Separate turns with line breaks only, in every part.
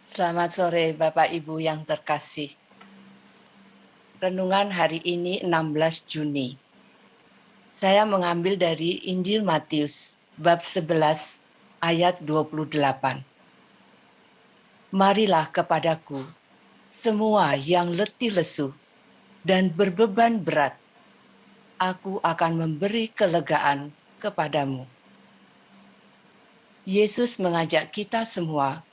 Selamat sore Bapak Ibu yang terkasih. Renungan hari ini 16 Juni. Saya mengambil dari Injil Matius bab 11 ayat 28. Marilah kepadaku semua yang letih lesu dan berbeban berat. Aku akan memberi kelegaan kepadamu. Yesus mengajak kita semua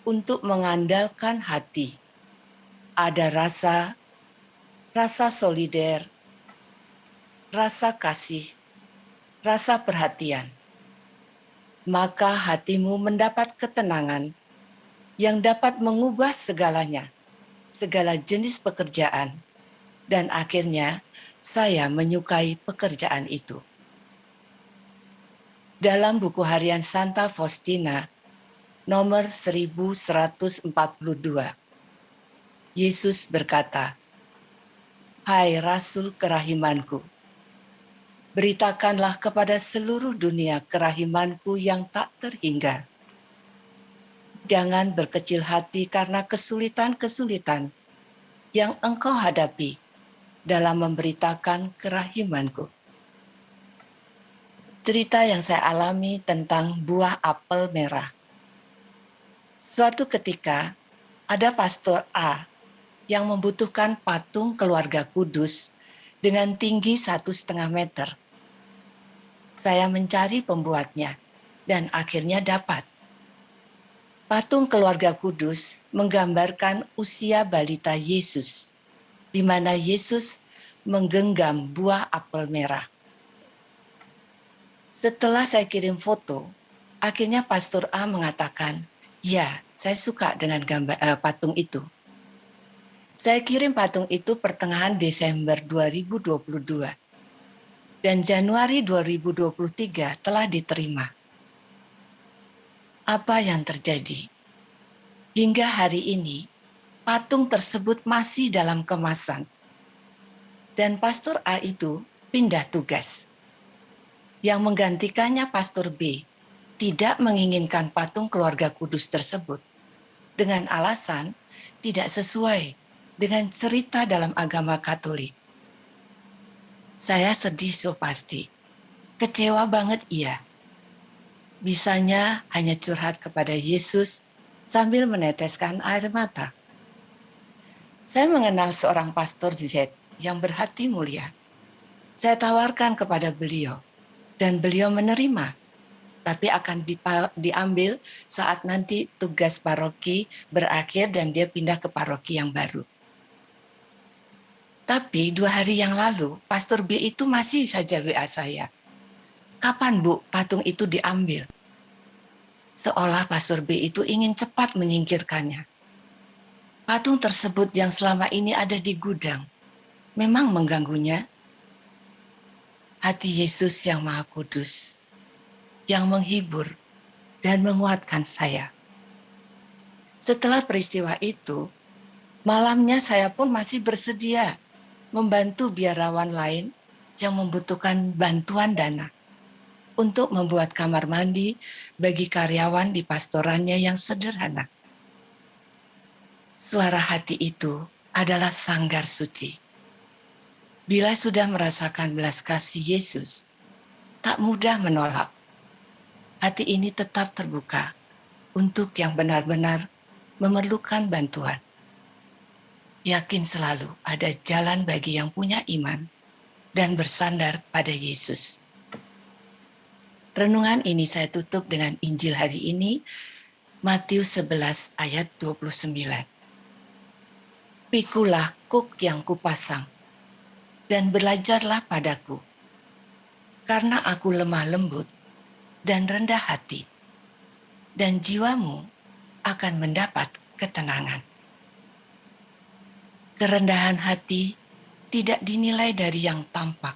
untuk mengandalkan hati. Ada rasa solider, rasa kasih, rasa perhatian. Maka hatimu mendapat ketenangan yang dapat mengubah segalanya, segala jenis pekerjaan, dan akhirnya saya menyukai pekerjaan itu. Dalam buku harian Santa Faustina, nomor 1142, Yesus berkata, "Hai Rasul kerahimanku, beritakanlah kepada seluruh dunia kerahimanku yang tak terhingga. Jangan berkecil hati karena kesulitan-kesulitan yang engkau hadapi dalam memberitakan kerahimanku." Cerita yang saya alami tentang buah apel merah. Suatu ketika, ada pastor A yang membutuhkan patung keluarga kudus dengan tinggi 1,5 meter. Saya mencari pembuatnya dan akhirnya dapat. Patung keluarga kudus menggambarkan usia balita Yesus, di mana Yesus menggenggam buah apel merah. Setelah saya kirim foto, akhirnya Pastor A mengatakan, "Ya, saya suka dengan patung itu." Saya kirim patung itu pertengahan Desember 2022. Dan Januari 2023 telah diterima. Apa yang terjadi? Hingga hari ini, patung tersebut masih dalam kemasan. Dan Pastor A itu pindah tugas. Yang menggantikannya Pastor B tidak menginginkan patung keluarga kudus tersebut dengan alasan tidak sesuai dengan cerita dalam agama Katolik. Saya sedih so pasti. Kecewa banget iya. Bisanya hanya curhat kepada Yesus sambil meneteskan air mata. Saya mengenal seorang pastor Z yang berhati mulia. Saya tawarkan kepada beliau dan beliau menerima, tapi akan diambil saat nanti tugas paroki berakhir dan dia pindah ke paroki yang baru. Tapi 2 hari yang lalu, Pastor B itu masih saja WA saya. "Kapan Bu patung itu diambil?" Seolah Pastor B itu ingin cepat menyingkirkannya. Patung tersebut yang selama ini ada di gudang, memang mengganggunya. Hati Yesus yang Maha Kudus, yang menghibur dan menguatkan saya. Setelah peristiwa itu, malamnya saya pun masih bersedia membantu biarawan lain yang membutuhkan bantuan dana untuk membuat kamar mandi bagi karyawan di pastorannya yang sederhana. Suara hati itu adalah sanggar suci. Bila sudah merasakan belas kasih Yesus, tak mudah menolak. Hati ini tetap terbuka untuk yang benar-benar memerlukan bantuan. Yakin selalu ada jalan bagi yang punya iman dan bersandar pada Yesus. Renungan ini saya tutup dengan Injil hari ini, Matius 11 ayat 29. "Pikulah kuk yang kupasang, dan belajarlah padaku, karena aku lemah lembut dan rendah hati, dan jiwamu akan mendapat ketenangan." Kerendahan hati tidak dinilai dari yang tampak,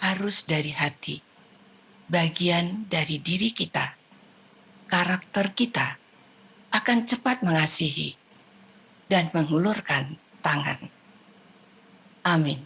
harus dari hati, bagian dari diri kita. Karakter kita akan cepat mengasihi dan mengulurkan tangan. Amin.